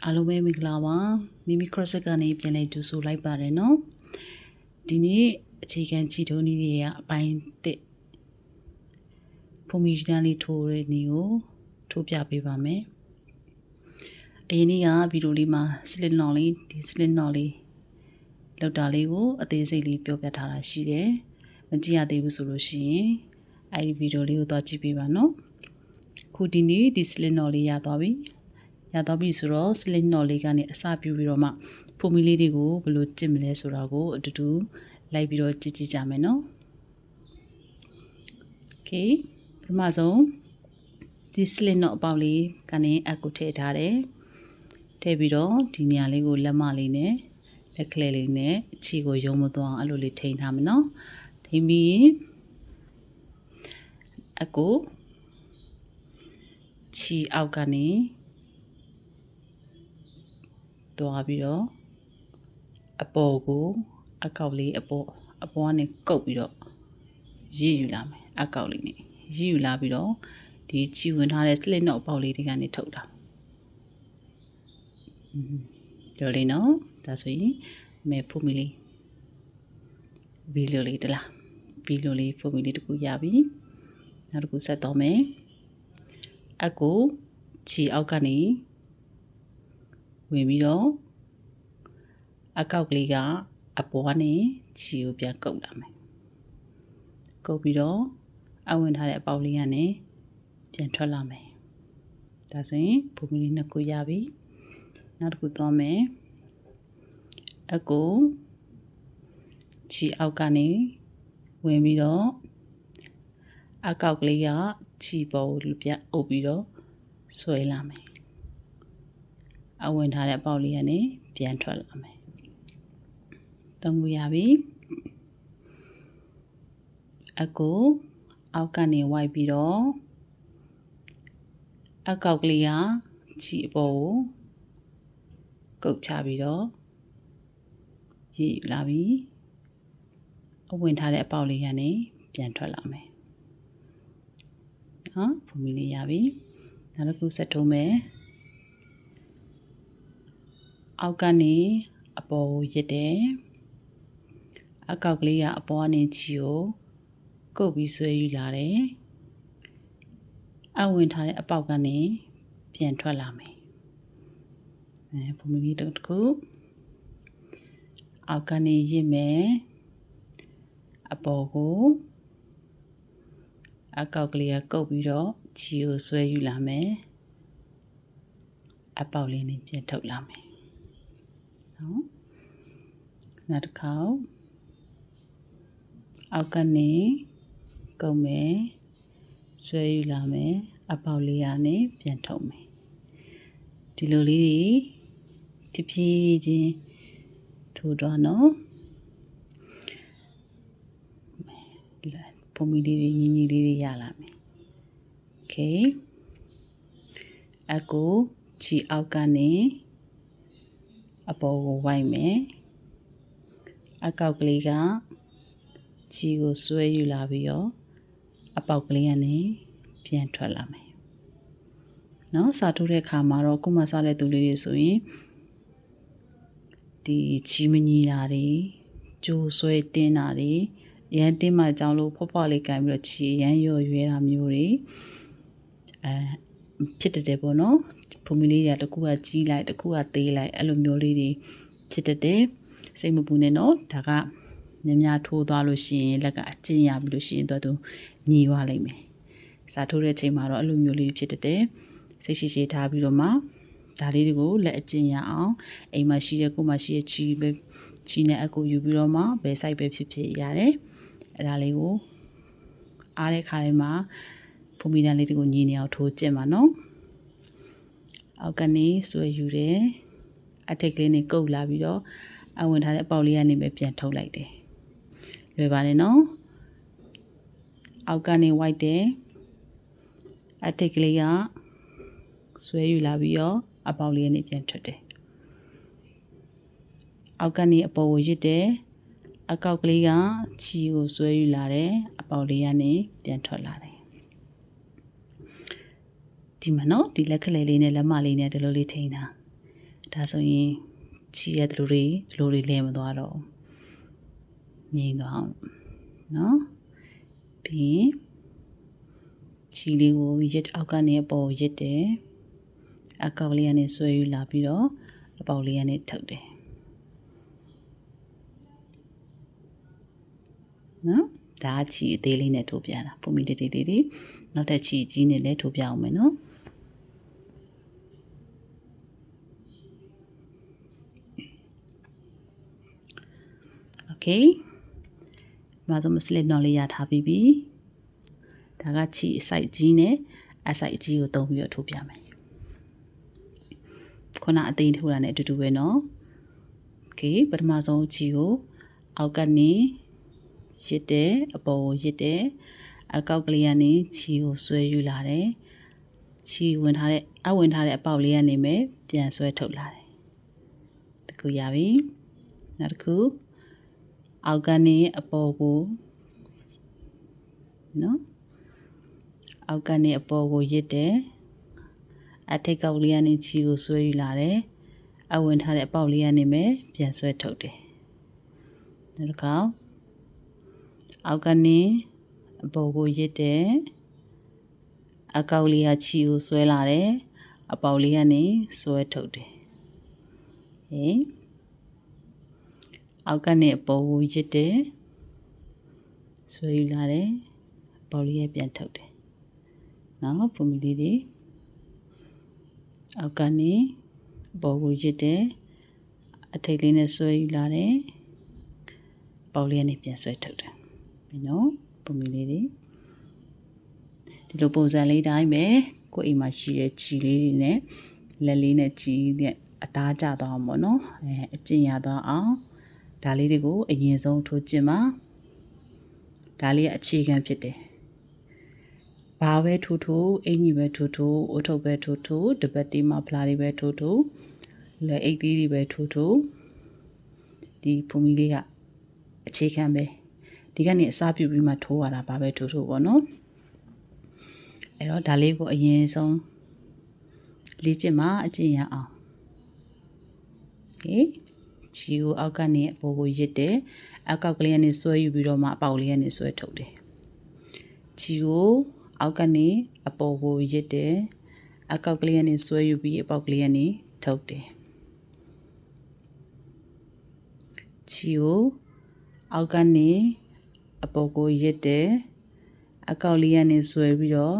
အားလုံးပဲမင်္ဂလာပါမိမိ cross ကနေပြန်လဲကြိုဆိုလိုက်ပါတယ်နော်ဒီနေ့အခြေခံကြည့်ထုံးနည်းတွေကအပိုင်းတစ်ပုံမီတန်းလေးထိုးတဲ့နည်းကိုထိုးပြပေးပါမယ်အရင်နေ့ကဗီဒီယိုလေးမှာ slit knot လေးဒီ slit knot လေးလောက်တာလေးကိုအသေးစိတ်လေးပြောပြထားတာရှိတယ်မကြည့်ရသေးဘူးဆိုလို့ရှိရင်အဲဒီဗီဒီယိုလေးကိုသွားကြည့်ပေးပါနော်ခုဒီနေ့ဒီ slit knot လေးရသွားပြီဆိုတော့ slit knot လေးကနေအစပြုပြီးတော့မှပုံမီလေးတွေကိုဘယ်လိုကျစ်မလဲဆိုတာကိုအတူတူလိုက်ပြီးတော့ကြည့်ကြမယ်နော် Okay ပထမဆုံးဒီ slit knot အပေါက်လေးကနေအကူထည့်ထားတယ်ထည့်ပြီးတော့ဒီနေရာလေးကိုလက်မလေးနဲ့လက်ကလေးလေးနဲ့ခြေကိုယုံမသွားအောင်အဲ့လိုလေးထိန်းထားမယ်နော်ထိန်းပြီးအကူခြေအောက်ကနေသွားပြီးတော့အပေါ်ကိုအကောက်လေးအပေါ်ကနေကုတ်ပြီးတော့ရည်ယူလာမယ်အကောက်လေးနဲ့ရည်ယူလာပြီးတော့ဒီချီဝင်ထားတဲ့ slit knot ပေါက်လေးတွေကနေထုတ်တာကြော်လေးနော်ဒါဆိုရင်မဲဖုမီလေးဗီလိုလေးတလားဗီလိုလေးဖုမီလေးတခုရပြီနောက်တစ်ခုဆက်တော့မယ်အကိုချီအောက်ကနေဝင်ပြီးတော့အကောက်ကလေးကအပေါ်ကနေခြေကိုပြန်ကုတ်လာမယ်ကုတ်ပြီးတော့အဝင်ထားတဲ့အပေါက်လေးကနေပြန်ထွက်လာမယ်ဒါဆိုရင်ပုံမီလေးနှစ်ခုရပြီနောက်တစ်ခုသွားမယ်အကိုခြေအောက်ကနေဝင်ပြီးတော့အကောက်ကလေးကခြေပေါ်ကိုပြန်အုပ်ပြီးတော့ဆွဲလာမယ်အဝင်ထားတဲ့အပေါက်လေးကနေပြန်ထွက်လာမယ်သုံးခုရပြီအကိုအောက်ကနေဝိုက်ပြီးတော့အကောက်ကလေးကခြေအပေါ်ကိုကုတ်ချပြီးတော့ရည်ယူလာပြီအဝင်ထားတဲ့အပေါက်လေးကနေပြန်ထွက်လာမယ်နော်ပုံမီလေးရပြီနောက်တစ်ခုဆက်ထုံးမယ်အောက်ကနေအပေါ်ကိုရစ်တယ်အကောက်ကလေးကအပေါ်ကနေခြေကိုကုတ်ပြီးဆွဲယူလာတယ်အဝင်ထားတဲ့အပေါက်ကနေပြန်ထွက်လာမယ်ပုံမီလေးတစ်ခုအောက်ကနေရစ်မယ်အပေါ်ကိုအကောက်ကလေးကကုတ်ပြီးတော့ခြေကိုဆွဲယူလာမယ်အပေါက်လေးနဲ့ပြန်ထုတ်လာမယ်နော်နောက်တစ်ခါအောက်ကနေကုတ်မယ်ဆွဲယူလာမယ်အပေါက်လေးကနေပြန်ထုတ်မယ်ဒီလိုလေးတွေဖြည်းဖြည်းချင်းထိုးတော့နော်ပုံမီလေးတွေညီညီလေးတွေရလာမယ် Okay အကူခြေအောက်ကနေအပေါ်ကိုဝိုက်မယ်အကောက်ကလေးကခြေကိုဆွဲယူလာပြီးတော့အပေါက်ကလေးကနေပြန်ထွက်လာမယ်နော်စာထိုးတဲ့အခါမှာတော့ခုမှစားတဲ့သူလေးတွေဆိုရင်ဒီခြေမညီတာတွေကြိုးဆွဲတင်းတာတွေရန်တင်းမှကြောင်းလို့ဖွားဖွားလေးကန်ပြီးတော့ခြေရန်ရော့ရွဲတာမျိုးတွေဖြစ်တတ်တယ်ပေါ့နော်ပုံမီလေးတွေကတစ်ခုကကြီးလိုက်တစ်ခုကသေးလိုက်အဲ့လိုမျိုးလေးတွေဖြစ်တတ်တယ်စိတ်မပူနဲ့နော်ဒါကများထိုးသွားလို့ရှိရင်လက်ကအကျဉ်းရပြီးလို့ရှိရင်တော့သူညီသွားလိမ့်မယ်စာထိုးတဲ့ချိန်မှာတော့အဲ့လိုမျိုးလေးဖြစ်တတ်တယ်စိတ်ရှိထားပြီးတော့မှဒါလေးတွေကိုလက်အကျဉ်းရအောင်အိမ်မှာရှိတဲ့ကိုယ်မှာရှိတဲ့ချီနဲ့အကူယူပြီးတော့မှဘယ်ဆိုင်ပဲဖြစ်ဖြစ်ရတယ်အဲ့ဒါလေးကိုအားတဲ့ခါလေးမှာပုံမီတန်းလေးတွေကိုညီနေအောင်ထိုးကျင့်ပါနော်အောက်ကနေဆွဲယူတယ်အထက်ကလေးနဲ့ကုတ်လာပြီးတော့အဝင်ထားတဲ့အပေါက်လေးကနေပဲပြန်ထုတ်လိုက်တယ်လွယ်ပါနဲ့နော်အောက်ကနေဝိုက်တယ်အထက်ကလေးကဆွဲယူလာပြီးတော့အပေါက်လေးနဲ့ပြန်ထွက်တယ်အောက်ကနေအပေါ်ကိုရစ်တယ်အကောက်ကလေးကခြေကိုဆွဲယူလာတယ်အပေါက်လေးကနေပြန်ထွက်လာတယ်ဒီမှာနော်ဒီလက်ကလေးလေးနဲ့လက်မလေးနဲ့ဒီလိုလေးထိန်းတာ ဒါဆိုရင်ချီရဲ့ဒီလိုတွေလဲမသွားတော့ငြိမ်သွားအောင်နော်ပြီးချီလေးကိုရစ်အောက်ကနေအပေါ်ရစ်တယ်အကောက်လေးကနေဆွဲယူလာပြီးတော့အပေါက်လေးကနေထုတ်တယ်နော်ဒါချီအသေးလေးနဲ့ထိုးပြတာပုံမီလေးနောက်ထပ်ချီကြီးနဲ့လည်းထိုးပြအောင်မယ်နော်โอเคမှာဆိုမစလစ်နော်လေးရထားပြီးပြီဒါကချီအစိုက်ကြီးနဲ့အစိုက်ကြီးကိုသုံးပြီးတော့ထိုးပြမယ်ခုနအသိထိုးတာနဲ့အတူတူပဲနော်โอเคပထမဆုံးချီကိုအောက်ကနေရစ်တယ်အပေါ်ကိုရစ်တယ်အကောက်ကလေးကနေချီကိုဆွဲယူလာတယ်ချီဝင်ထားတဲ့အပေါက်လေးကနေပဲပြန်ဆွဲထုတ်လာတယ်တခုရပြီနောက်တစ်ခုအောက်ကနေအပေါ်ကိုနော်အောက်ကနေအပေါ်ကိုရစ်တယ်အထိတ်ကောက်လေးကနေချီကိုဆွဲယူလာတယ်အဝင်ထားတဲ့အပေါက်လေးကနေပဲပြန်ဆွဲထုတ်တယ်နောက်တစ်ခါအောက်ကနေအပေါ်ကိုရစ်တယ်အကောက်လေးကချီကိုဆွဲလာတယ်အပေါက်လေးကနေဆွဲထုတ်တယ်ဟေးအောက်ကနေအပေါ်ကိုရစ်တယ်ဆွဲယူလာတယ်အပေါက်လေးပြန်ထုတ်တယ်နော်ပုံမီလေးတွေအောက်ကနေအပေါ်ကိုရစ်တယ်အထိတ်လေးနဲ့ဆွဲယူလာတယ်ပေါက်လေးကနေပြန်ဆွဲထုတ်တယ်ပြီနော်ပုံမီလေးတွေဒီလိုပုံစံလေးတိုင်းပဲကိုယ်အိမ်မှာရှိတဲ့ချီလေးတွေနဲ့လက်လေးနဲ့ချီနဲ့အသားကျသွားအောင်ပေါ့နော်အကျင့်ရသွားအောင်ဒါလေးတွေကိုအရင်ဆုံးထိုးကျင်ပါဒါလေးအခြေခံဖြစ်တယ်ဘာပဲထိုးအင်ကြီးပဲထိုးအုတ်ထုပ်ပဲထိုးတပတ်တီးမှာဖလားတွေပဲထိုးလက်အိတ်သေးတွေပဲထိုးဒီပုံမီလေးကအခြေခံပဲဒီကနေအစားပြုပြီးမှထိုးရတာဘာပဲထိုးပေါ့နော်အဲ့တော့ဒါလေးကိုအရင်ဆုံးလေ့ကျင့်မှာအကျင့်ရအောင်ဟေးချီကိုအောက်ကနေအပေါ်ကိုရစ်တယ်အကောက်ကလေးကနေဆွဲယူပြီးတော့မှအပေါက်လေးကနေဆွဲထုတ်တယ်ချီကိုအောက်ကနေအပေါ်ကိုရစ်တယ်အကောက်ကလေးကနေဆွဲယူပြီးအပေါက်ကလေးကနေထုတ်တယ်ချီကိုအောက်ကနေအပေါ်ကိုရစ်တယ်အကောက်လေးကနေဆွဲပြီးတော့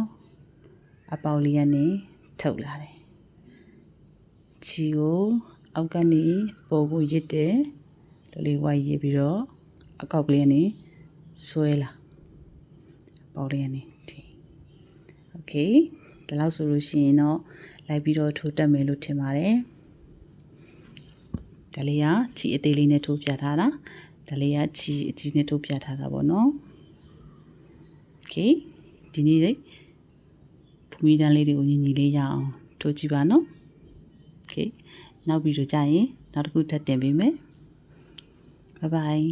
အပေါက်လေးကနေထုတ်လာတယ်ချီကိုအောက်ကနေအပေါ်ကိုရစ်တယ်ဒီလေးဝိုင်းရစ်ပြီးတော့အကောက်ကလေးကနေဆွဲလာအပေါက်လေးကနေထိโอเคဒီလောက်ဆိုလို့ရှိရင်တော့လိုက်ပြီးတော့ထိုးတက်မယ်လို့ထင်ပါတယ်ဒါလေးကချီအသေးလေးနဲ့ထိုးပြထားတာဒါလေးကချီအကြီးနဲ့ထိုးပြထားတာပေါ့နော်โอเคဒီနေ့လေဖူမီတန်းလေးတွေကိုညီလေးရအောင်ထိုးကြည့်ပါနော်โอเคနောက်ပြီးတော့ကြာရင်နောက်တစ်ခုထပ်တင်ပေးမယ်ဘိုင်ဘိုင်